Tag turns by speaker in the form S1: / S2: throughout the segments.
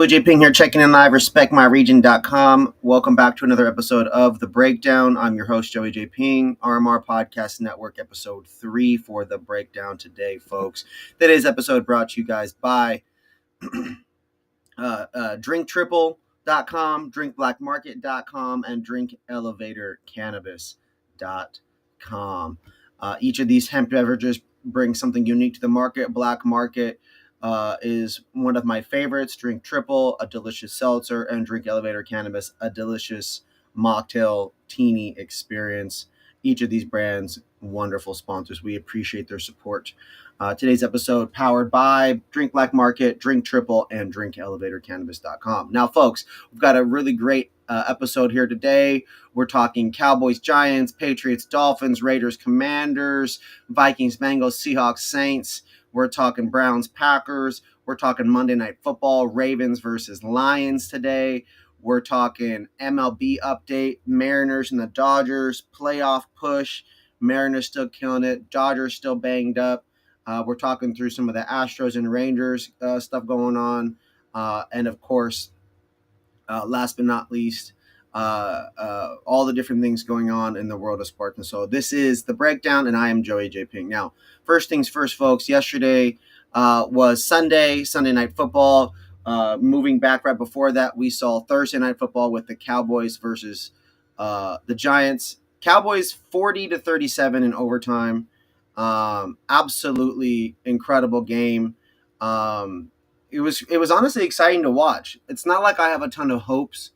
S1: J Ping here, checking in live, respectmyregion.com. Welcome back to another episode of The Breakdown. I'm your host, Joey J. Ping, RMR Podcast Network, episode 3 for The Breakdown today, folks. Today's episode brought to you guys by drinktriple.com, drinkblackmarket.com, and drinkelevatorcannabis.com. Each of these hemp beverages bring something unique to the market. Black Market is one of my favorites. Drink Triple, a delicious seltzer, and Drink Elevator Cannabis, a delicious mocktail teeny experience. Each of these brands, wonderful sponsors. We appreciate their support. Today's episode powered by Drink Black Market, Drink Triple, and drinkelevatorcannabis.com. Now, folks, we've got a really great episode here today. We're talking Cowboys, Giants, Patriots, Dolphins, Raiders, Commanders, Vikings, Bengals, Seahawks, Saints. We're talking Browns, Packers. We're talking Monday Night Football, Ravens versus Lions today. We're talking MLB update, Mariners and the Dodgers, playoff push. Mariners still killing it. Dodgers still banged up. We're talking through some of the Astros and Rangers stuff going on. And, of course, last but not least, all the different things going on in the world of sports. And so this is The Breakdown, and I am Joey J. Ping. Now, first things first, folks, yesterday was Sunday Night Football. Moving back right before that, we saw Thursday Night Football with the Cowboys versus the Giants. Cowboys 40-37 in overtime. Absolutely incredible game. It was honestly exciting to watch. It's not like I have a ton of hopes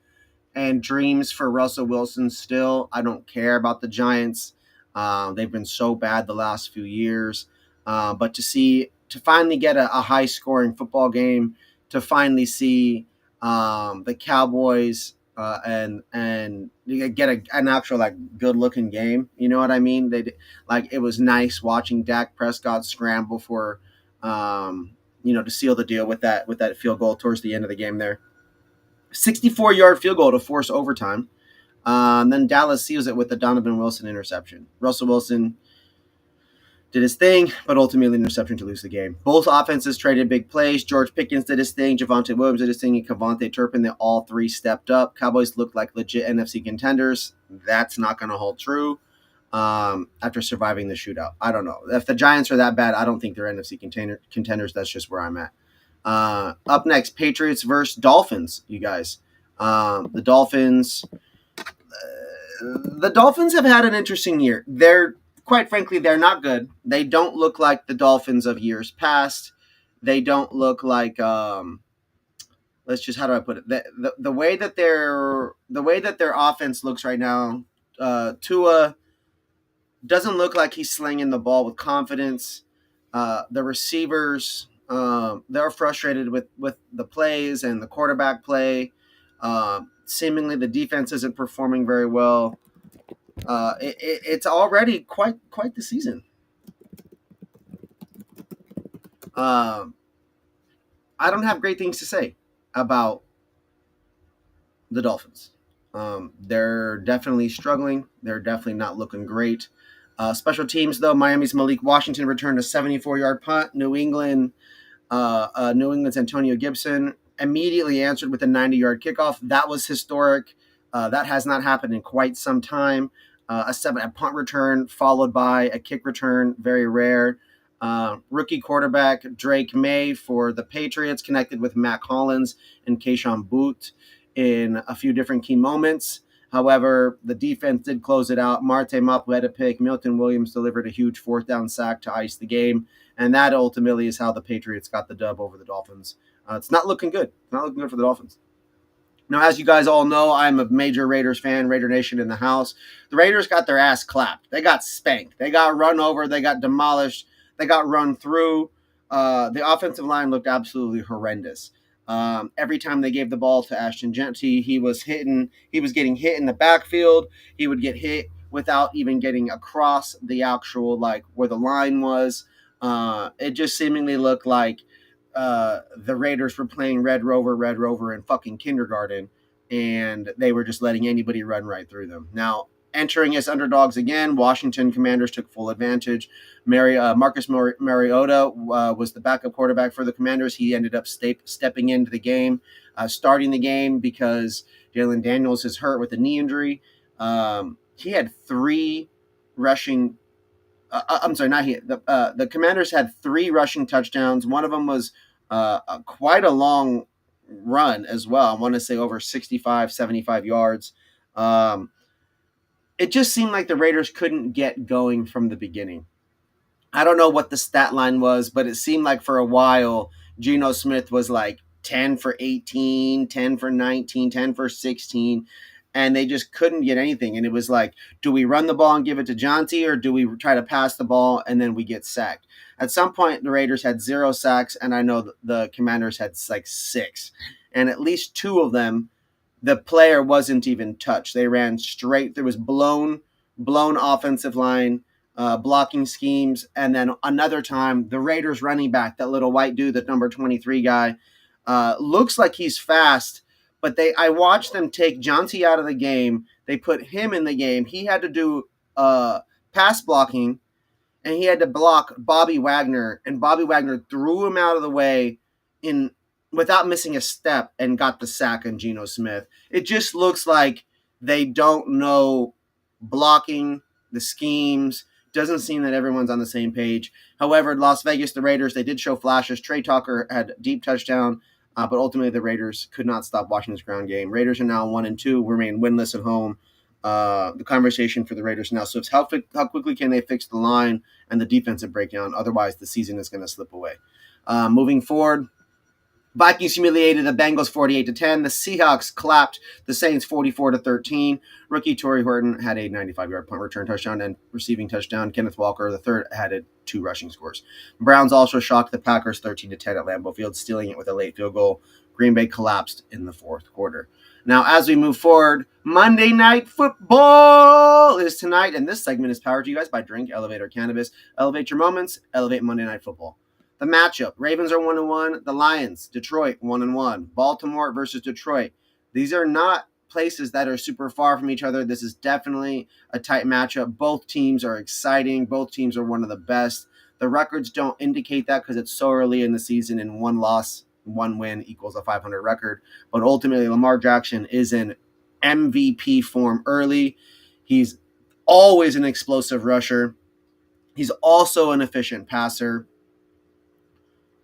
S1: and dreams for Russell Wilson still. I don't care about the Giants. They've been so bad the last few years. But to finally get a high-scoring football game, to finally see the Cowboys and get an actual good-looking game, you know what I mean? It was nice watching Dak Prescott scramble for to seal the deal with that field goal towards the end of the game there. 64-yard field goal to force overtime. And then Dallas seals it with the Donovan Wilson interception. Russell Wilson did his thing, but ultimately an interception to lose the game. Both offenses traded big plays. George Pickens did his thing. Javonte Williams did his thing. And Cavante Turpin, they all three stepped up. Cowboys looked like legit NFC contenders. That's not going to hold true after surviving the shootout. I don't know. If the Giants are that bad, I don't think they're NFC contenders. That's just where I'm at. Up next, Patriots versus Dolphins, you guys. The Dolphins have had an interesting year. Quite frankly, they're not good. They don't look like the Dolphins of years past. They don't look like how do I put it? The way that their offense looks right now, Tua doesn't look like he's slinging the ball with confidence. The receivers, they're frustrated with the plays and the quarterback play. Seemingly the defense isn't performing very well. It's already quite the season. I don't have great things to say about the Dolphins. They're definitely struggling. They're definitely not looking great. Special teams, though, Miami's Malik Washington returned a 74-yard punt. New England's Antonio Gibson immediately answered with a 90-yard kickoff. That was historic. That has not happened in quite some time. A punt return followed by a kick return, very rare. Rookie quarterback Drake May for the Patriots connected with Mac Hollins and Keyshawn Boot in a few different key moments. However, the defense did close it out. Marte Mapu had a pick. Milton Williams delivered a huge fourth down sack to ice the game. And that ultimately is how the Patriots got the dub over the Dolphins. It's not looking good. It's not looking good for the Dolphins. Now, as you guys all know, I'm a major Raiders fan, Raider Nation in the house. The Raiders got their ass clapped. They got spanked. They got run over. They got demolished. They got run through. The offensive line looked absolutely horrendous. Every time they gave the ball to Ashton Genty, he was getting hit in the backfield. He would get hit without even getting across the actual, where the line was. It just seemingly looked like the Raiders were playing Red Rover in fucking kindergarten, and they were just letting anybody run right through them. Now, Entering as underdogs again, Washington Commanders took full advantage. Marcus Mariota was the backup quarterback for the Commanders. He ended up stepping into the game, starting the game because Jalen Daniels is hurt with a knee injury. He had 3 rushing. I'm sorry, not he. The Commanders had 3 rushing touchdowns. One of them was quite a long run as well. I want to say over 65, 75 yards. It just seemed like the Raiders couldn't get going from the beginning. I don't know what the stat line was, but it seemed like for a while, Geno Smith was like 10 for 18, 10 for 19, 10 for 16, and they just couldn't get anything. And it was like, do we run the ball and give it to Jonty, or do we try to pass the ball and then we get sacked? At some point, the Raiders had 0 sacks, and I know the Commanders had like 6. And at least 2 of them, the player wasn't even touched. They ran straight. There was blown offensive line, blocking schemes. And then another time, the Raiders running back, that little white dude, that number 23 guy, looks like he's fast, but I watched them take Jonty out of the game. They put him in the game. He had to do pass blocking, and he had to block Bobby Wagner, and Bobby Wagner threw him out of the way without missing a step and got the sack on Geno Smith. It just looks like they don't know blocking, the schemes. Doesn't seem that everyone's on the same page. However, Las Vegas, the Raiders, they did show flashes. Trey Tucker had a deep touchdown, but ultimately the Raiders could not stop Washington's ground game. Raiders are now 1-2, remain winless at home. The conversation for the Raiders now, so it's how quickly can they fix the line and the defensive breakdown? Otherwise, the season is going to slip away. Moving forward, Vikings humiliated the Bengals 48-10. The Seahawks clapped the Saints 44-13. Rookie Torrey Horton had a 95-yard punt return touchdown and receiving touchdown. Kenneth Walker III had 2 rushing scores. Browns also shocked the Packers 13-10 at Lambeau Field, stealing it with a late field goal. Green Bay collapsed in the 4th quarter. Now, as we move forward, Monday Night Football is tonight, and this segment is powered to you guys by Drink Elevator Cannabis. Elevate your moments, elevate Monday Night Football. The matchup, Ravens are 1-1. The Lions, Detroit, 1-1. Baltimore versus Detroit. These are not places that are super far from each other. This is definitely a tight matchup. Both teams are exciting. Both teams are one of the best. The records don't indicate that because it's so early in the season, and 1 loss, 1 win equals a 500 record. But ultimately, Lamar Jackson is in MVP form early. He's always an explosive rusher. He's also an efficient passer.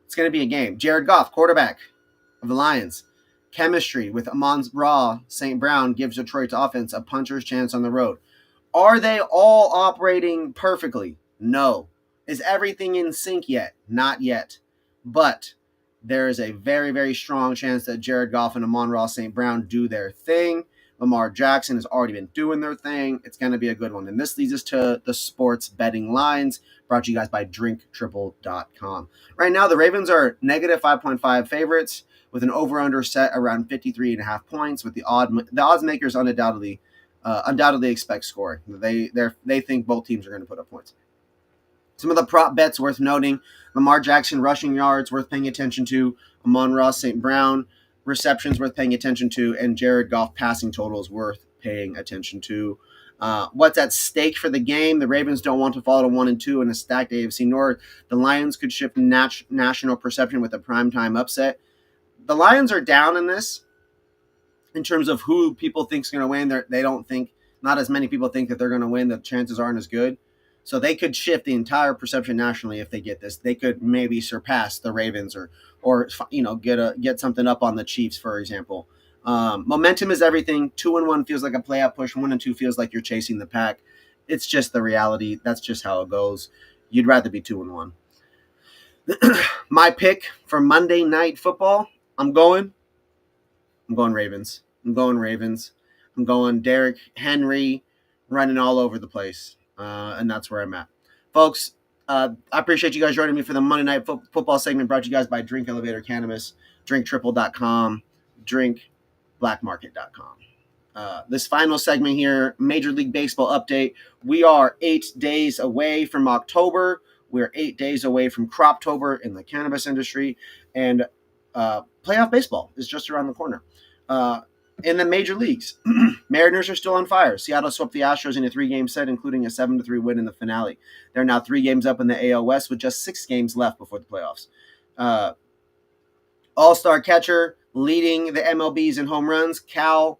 S1: It's going to be a game. Jared Goff, quarterback of the Lions. Chemistry with Amon-Ra St. Brown gives Detroit's offense a puncher's chance on the road. Are they all operating perfectly? No. Is everything in sync yet? Not yet. But there is a very, very strong chance that Jared Goff and Amon-Ra St. Brown do their thing. Lamar Jackson has already been doing their thing. It's going to be a good one. And this leads us to the sports betting lines, brought to you guys by drinktriple.com. Right now, the Ravens are negative 5.5 favorites with an over-under set around 53.5 points, with the odds makers undoubtedly expect scoring. They think both teams are going to put up points. Some of the prop bets worth noting: Lamar Jackson rushing yards worth paying attention to, Amon-Ra St. Brown receptions worth paying attention to, and Jared Goff passing totals worth paying attention to. What's at stake for the game? The Ravens don't want to fall to 1-2 in a stacked AFC North. The Lions could shift national perception with a primetime upset. The Lions are down in this in terms of who people think is going to win. They don't think, not as many people think that they're going to win. The chances aren't as good. So they could shift the entire perception nationally if they get this. They could maybe surpass the Ravens or get something up on the Chiefs, for example. Momentum is everything. 2-1 feels like a playoff push. 1-2 feels like you're chasing the pack. It's just the reality. That's just how it goes. You'd rather be 2-1. My pick for Monday Night Football, I'm going Ravens. I'm going Derrick Henry running all over the place. And that's where I'm at. Folks, I appreciate you guys joining me for the Monday Night Football segment, brought to you guys by Drink Elevator Cannabis, drinktriple.com, drinkblackmarket.com. This final segment here, Major League Baseball update. We are 8 days away from October. We're 8 days away from Croptober in the cannabis industry. And playoff baseball is just around the corner. In the major leagues, Mariners are still on fire. Seattle swept the Astros in a 3-game set, including a 7-3 win in the finale. They're now 3 games up in the AL West with just 6 games left before the playoffs. All-star catcher leading the MLBs in home runs,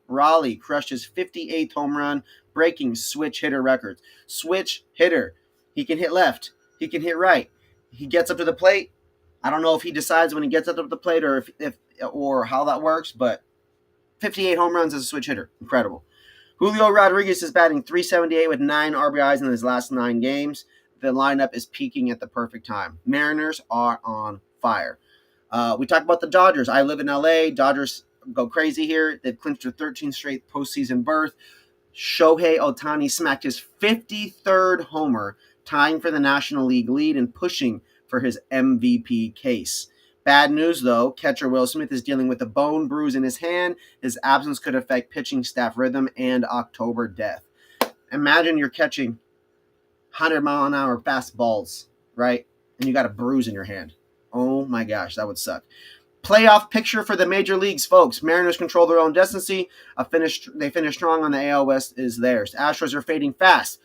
S1: Raleigh crushed his 58th home run, breaking switch hitter records. Switch hitter. He can hit left. He can hit right. He gets up to the plate. I don't know if he decides when he gets up to the plate or if or how that works, but 58 home runs as a switch hitter. Incredible. Julio Rodríguez is batting .378 with 9 RBIs in his last 9 games. The lineup is peaking at the perfect time. Mariners are on fire. We talked about the Dodgers. I live in LA. Dodgers go crazy here. They've clinched their 13th straight postseason berth. Shohei Ohtani smacked his 53rd homer, tying for the National League lead and pushing for his MVP case. Bad news, though. Catcher Will Smith is dealing with a bone bruise in his hand. His absence could affect pitching staff rhythm and October death. Imagine you're catching 100-mile-an-hour fastballs, right? And you got a bruise in your hand. Oh, my gosh, that would suck. Playoff picture for the major leagues, folks. Mariners control their own destiny. They finish strong on the AL West is theirs. Astros are fading fast.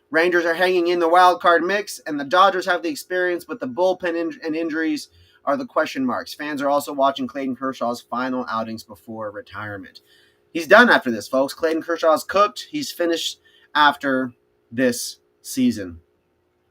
S1: Rangers are hanging in the wild card mix, and the Dodgers have the experience, but the bullpen and injuries are the question marks. Fans are also watching Clayton Kershaw's final outings before retirement. He's done after this, folks. Clayton Kershaw's cooked. He's finished after this season.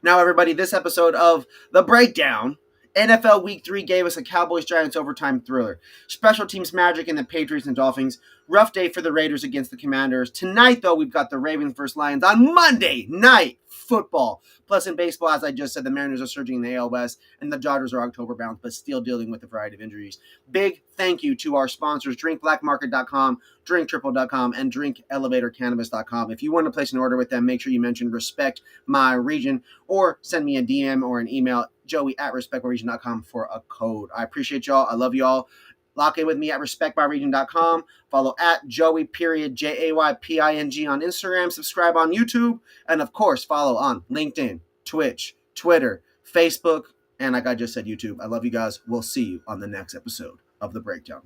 S1: Now, everybody, this episode of The Breakdown, NFL Week 3 gave us a Cowboys-Giants overtime thriller. Special teams magic in the Patriots and Dolphins. Rough day for the Raiders against the Commanders. Tonight, though, we've got the Ravens versus Lions on Monday Night Football. Plus, in baseball, as I just said, the Mariners are surging in the AL West, and the Dodgers are October-bound, but still dealing with a variety of injuries. Big thank you to our sponsors, drinkblackmarket.com, drinktriple.com, and drinkelevatorcannabis.com. If you want to place an order with them, make sure you mention Respect My Region, or send me a DM or an email, joey@respectmyregion.com for a code. I appreciate y'all. I love y'all. Lock in with me at respectmyregion.com. Follow at Joey, Jayping on Instagram. Subscribe on YouTube. And, of course, follow on LinkedIn, Twitch, Twitter, Facebook, and like I just said, YouTube. I love you guys. We'll see you on the next episode of The Breakdown.